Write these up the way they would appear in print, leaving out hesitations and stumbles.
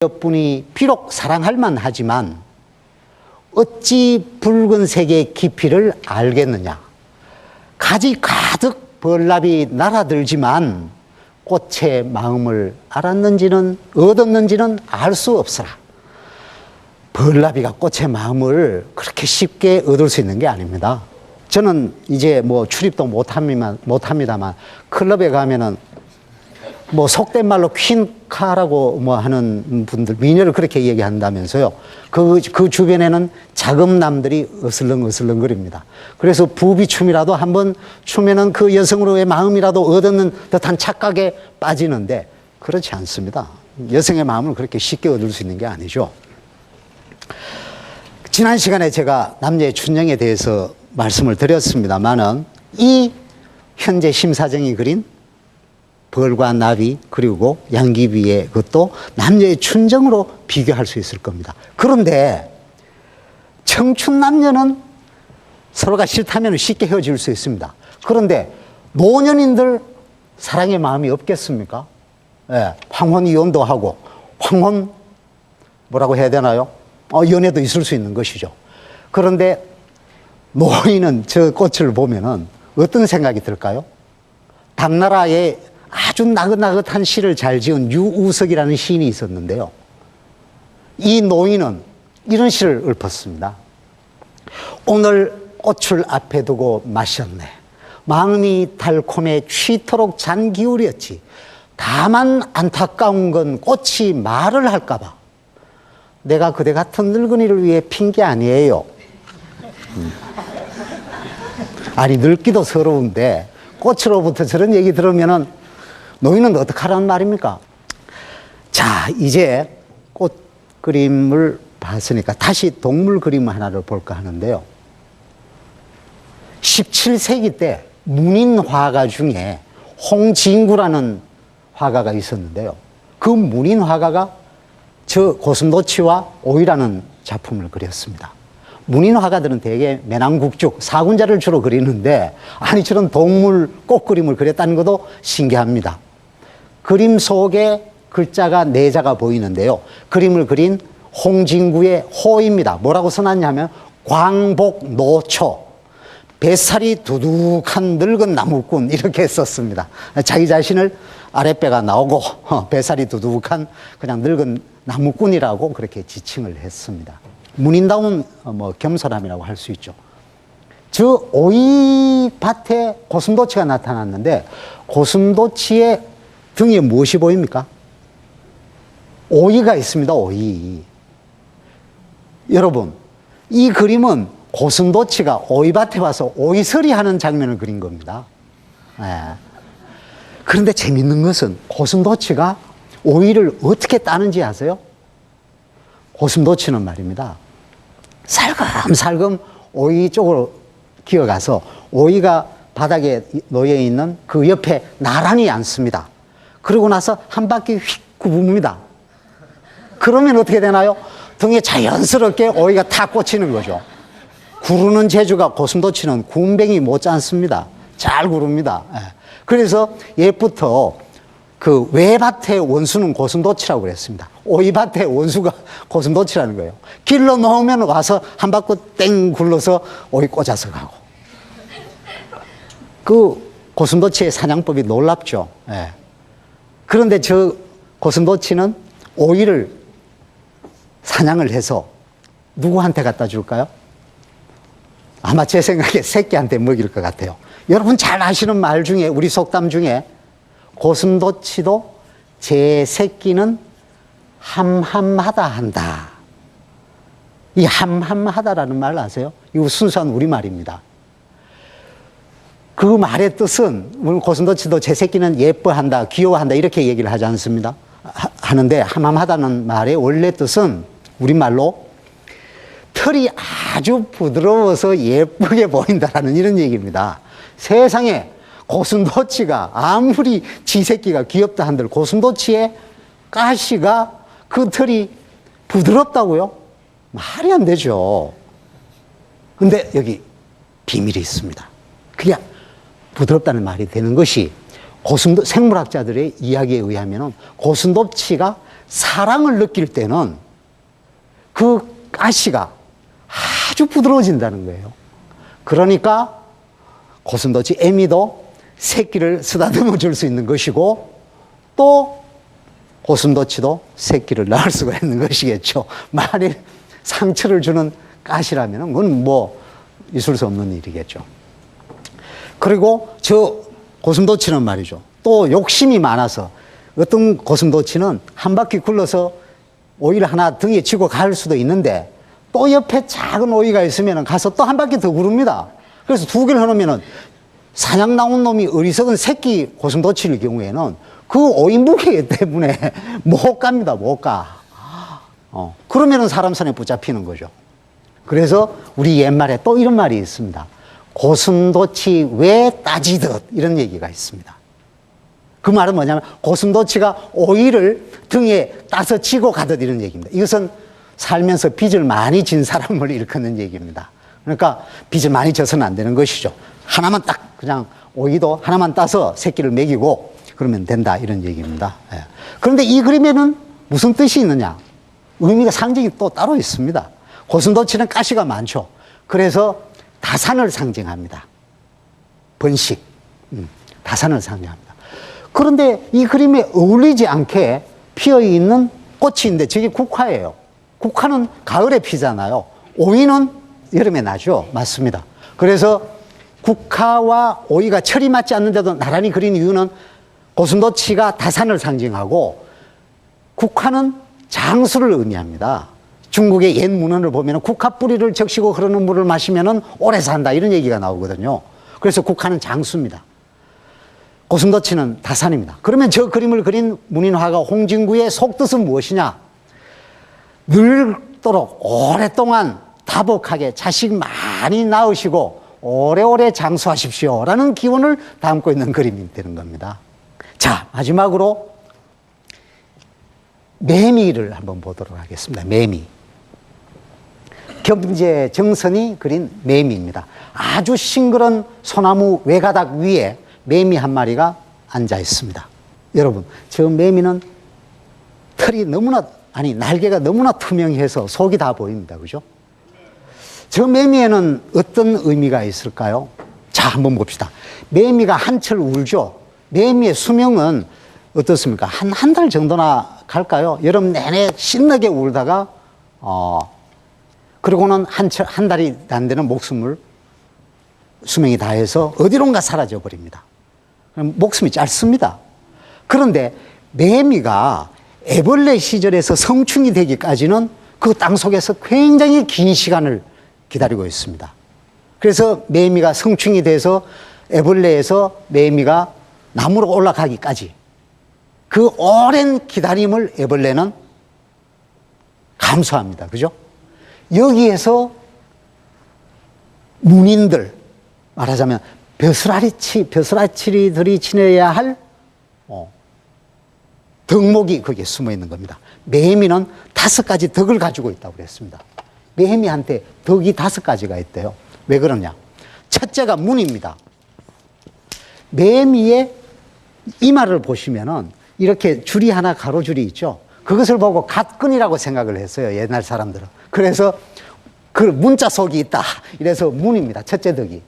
여뿐이 비록 사랑할 만하지만 어찌 붉은색의 깊이를 알겠느냐. 가지 가득 벌납이 날아들지만 꽃의 마음을 알았는지는 얻었는지는 알 수 없으라. 벌나비가 꽃의 마음을 그렇게 쉽게 얻을 수 있는 게 아닙니다. 저는 이제 뭐 출입도 못합니다만 클럽에 가면은 뭐 속된 말로 퀸카라고 뭐 하는 분들, 미녀를 그렇게 얘기한다면서요. 그 주변에는 자금남들이 어슬렁어슬렁거립니다. 그래서 부비춤이라도 한번 추면은 그 여성으로의 마음이라도 얻는 듯한 착각에 빠지는데 그렇지 않습니다. 여성의 마음을 그렇게 쉽게 얻을 수 있는 게 아니죠. 지난 시간에 제가 남녀의 춘령에 대해서 말씀을 드렸습니다만은 이 현재 심사정이 그린 벌과 나비 그리고 양귀비의 그것도 남녀의 춘정으로 비교할 수 있을 겁니다. 그런데 청춘 남녀는 서로가 싫다면 쉽게 헤어질 수 있습니다. 그런데 노년인들 사랑의 마음이 없겠습니까? 예, 황혼 이혼도 하고 황혼 뭐라고 해야 되나요? 연애도 있을 수 있는 것이죠. 그런데 노인은 저 꽃을 보면은 어떤 생각이 들까요? 당나라에 아주 나긋나긋한 시를 잘 지은 유우석이라는 시인이 있었는데요. 이 노인은 이런 시를 읊었습니다. 오늘 꽃을 앞에 두고 마셨네. 마음이 달콤해 취토록 잔 기울였지. 다만 안타까운 건 꽃이 말을 할까봐. 내가 그대 같은 늙은이를 위해 핀 게 아니에요. 아니 늙기도 서러운데 꽃으로부터 저런 얘기 들으면은 노인은 어떡하라는 말입니까? 자, 이제 꽃 그림을 봤으니까 다시 동물 그림 하나를 볼까 하는데요. 17세기 때 문인 화가 중에 홍진구라는 화가가 있었는데요. 그 문인 화가가 저 고슴도치와 오이라는 작품을 그렸습니다. 문인 화가들은 대개 매낭국죽, 사군자를 주로 그리는데 아니 저런 동물 꽃그림을 그렸다는 것도 신기합니다. 그림 속에 글자가 4자가 보이는데요. 그림을 그린 홍진구의 호입니다. 뭐라고 써놨냐면 광복노초, 뱃살이 두둑한 늙은 나무꾼 이렇게 썼습니다. 자기 자신을 아랫배가 나오고 뱃살이 두둑한 그냥 늙은 나무꾼이라고 그렇게 지칭을 했습니다. 문인다운 뭐 겸손함이라고 할 수 있죠. 저 오이밭에 고슴도치가 나타났는데 고슴도치의 등에 무엇이 보입니까? 오이가 있습니다. 오이. 여러분, 이 그림은 고슴도치가 오이밭에 와서 오이설이 하는 장면을 그린 겁니다. 네. 그런데 재밌는 것은 고슴도치가 오이를 어떻게 따는지 아세요? 고슴도치는 말입니다. 살금살금 오이 쪽으로 기어가서 오이가 바닥에 놓여 있는 그 옆에 나란히 앉습니다. 그러고 나서 한 바퀴 휙 굽습니다. 그러면 어떻게 되나요? 등에 자연스럽게 오이가 탁 꽂히는 거죠. 구르는 재주가 고슴도치는 군뱅이 못지않습니다. 잘 구릅니다. 그래서 옛부터 그 외밭의 원수는 고슴도치라고 그랬습니다. 오이밭의 원수가 고슴도치라는 거예요. 길러 놓으면 와서 한 바퀴 땡 굴러서 오이 꽂아서 가고. 그 고슴도치의 사냥법이 놀랍죠. 예. 그런데 저 고슴도치는 오이를 사냥을 해서 누구한테 갖다 줄까요? 아마 제 생각에 새끼한테 먹일 것 같아요. 여러분 잘 아시는 말 중에, 우리 속담 중에 고슴도치도 제 새끼는 함함하다 한다. 이 함함하다라는 말 아세요? 이거 순수한 우리말입니다. 그 말의 뜻은 오늘 고슴도치도 제 새끼는 예뻐한다, 귀여워한다 이렇게 얘기를 하지 않습니다. 하는데 함함하다는 말의 원래 뜻은 우리말로 털이 아주 부드러워서 예쁘게 보인다라는 이런 얘기입니다. 세상에 고슴도치가 아무리 지 새끼가 귀엽다 한들 고슴도치의 가시가 그 털이 부드럽다고요? 말이 안 되죠. 근데 여기 비밀이 있습니다. 그게 부드럽다는 말이 되는 것이 생물학자들의 이야기에 의하면 고슴도치가 사랑을 느낄 때는 그 가시가 아주 부드러워진다는 거예요. 그러니까 고슴도치 애미도 새끼를 쓰다듬어 줄 수 있는 것이고 또 고슴도치도 새끼를 낳을 수가 있는 것이겠죠. 만일 상처를 주는 가시라면 그건 뭐 있을 수 없는 일이겠죠. 그리고 저 고슴도치는 말이죠. 또 욕심이 많아서 어떤 고슴도치는 한 바퀴 굴러서 오이를 하나 등에 지고 갈 수도 있는데 또 옆에 작은 오이가 있으면 가서 또 한 바퀴 더 구릅니다. 그래서 두 개를 해놓으면 사냥 나온 놈이 어리석은 새끼 고슴도치일 경우에는 그 오이 무게 때문에 못 갑니다. 못 가. 그러면은 사람 손에 붙잡히는 거죠. 그래서 우리 옛말에 또 이런 말이 있습니다. 고슴도치 왜 따지듯 이런 얘기가 있습니다. 그 말은 뭐냐면 고슴도치가 오이를 등에 따서 지고 가듯 이런 얘기입니다. 이것은 살면서 빚을 많이 진 사람을 일컫는 얘기입니다. 그러니까 빚을 많이 져서는 안 되는 것이죠. 하나만 딱 그냥 오이도 하나만 따서 새끼를 먹이고 그러면 된다 이런 얘기입니다. 예. 그런데 이 그림에는 무슨 뜻이 있느냐? 의미가 상징이 또 따로 있습니다. 고슴도치는 가시가 많죠. 그래서 다산을 상징합니다. 번식, 다산을 상징합니다. 그런데 이 그림에 어울리지 않게 피어있는 꽃이 있는데 저게 국화예요. 국화는 가을에 피잖아요. 오이는 여름에 나죠. 맞습니다. 그래서 국화와 오이가 철이 맞지 않는데도 나란히 그린 이유는 고슴도치가 다산을 상징하고 국화는 장수를 의미합니다. 중국의 옛 문헌을 보면 국화 뿌리를 적시고 흐르는 물을 마시면 오래 산다 이런 얘기가 나오거든요. 그래서 국화는 장수입니다. 고슴도치는 다산입니다. 그러면 저 그림을 그린 문인화가 홍진구의 속뜻은 무엇이냐? 늙도록 오랫동안 다복하게 자식 많이 낳으시고 오래오래 장수하십시오 라는 기원을 담고 있는 그림이 되는 겁니다. 자, 마지막으로 매미를 한번 보도록 하겠습니다. 매미. 경제정선이 그린 매미입니다. 아주 싱그런 소나무 외가닥 위에 매미 한 마리가 앉아 있습니다. 여러분, 저 매미는 털이 너무나, 아니, 날개가 너무나 투명해서 속이 다 보입니다. 그죠? 저 매미에는 어떤 의미가 있을까요? 자, 한번 봅시다. 매미가 한철 울죠? 매미의 수명은 어떻습니까? 한 달 정도나 갈까요? 여름 내내 신나게 울다가, 그러고는 한 달이 안 되는 목숨을 수명이 다해서 어디론가 사라져 버립니다. 목숨이 짧습니다. 그런데 매미가 애벌레 시절에서 성충이 되기까지는 그 땅 속에서 굉장히 긴 시간을 기다리고 있습니다. 그래서 매미가 성충이 돼서 애벌레에서 매미가 나무로 올라가기까지 그 오랜 기다림을 애벌레는 감수합니다. 그죠? 여기에서 문인들, 말하자면 벼슬아치들이 지내야 할 덕목이 거기에 숨어 있는 겁니다. 매미는 5가지 덕을 가지고 있다고 그랬습니다. 매미한테 덕이 5가지가 있대요. 왜 그러냐? 첫째가 문입니다. 매미의 이마를 보시면은 이렇게 줄이 하나 가로줄이 있죠. 그것을 보고 갓근이라고 생각을 했어요. 옛날 사람들은. 그래서 그 문자 속이 있다. 이래서 문입니다. 첫째 덕이.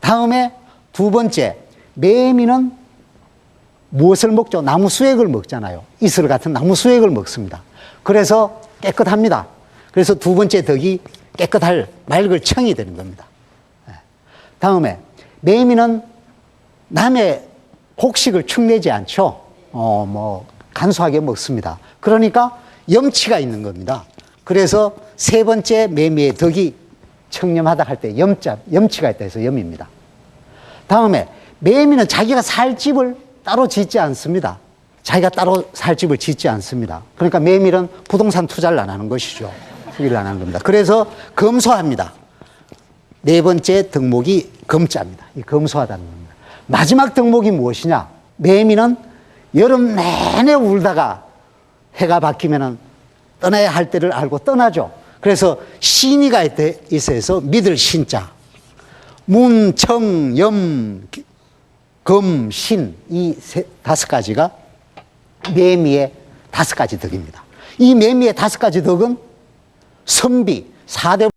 다음에 두 번째, 매미는 무엇을 먹죠? 나무 수액을 먹잖아요. 이슬 같은 나무 수액을 먹습니다. 그래서 깨끗합니다. 그래서 두 번째 덕이 깨끗할 맑을 청이 되는 겁니다. 다음에 매미는 남의 곡식을 축내지 않죠. 간소하게 먹습니다. 그러니까 염치가 있는 겁니다. 그래서 세 번째 매미의 덕이 청렴하다 할 때 염치가 있다 해서 염입니다. 다음에 매미는 자기가 살 집을 따로 짓지 않습니다. 자기가 따로 살 집을 짓지 않습니다. 그러니까 매미는 부동산 투자를 안 하는 것이죠. 투기를 안 하는 겁니다. 그래서 검소합니다. 네 번째 덕목이 검자입니다. 이 검소하다는 겁니다. 마지막 덕목이 무엇이냐? 매미는 여름 내내 울다가 해가 바뀌면은 떠나야 할 때를 알고 떠나죠. 그래서 신이가 있어서 믿을 신자. 문, 청, 염, 검, 신, 이 5가지가 매미의 5가지 덕입니다. 이 매미의 5가지 덕은 선비, 4대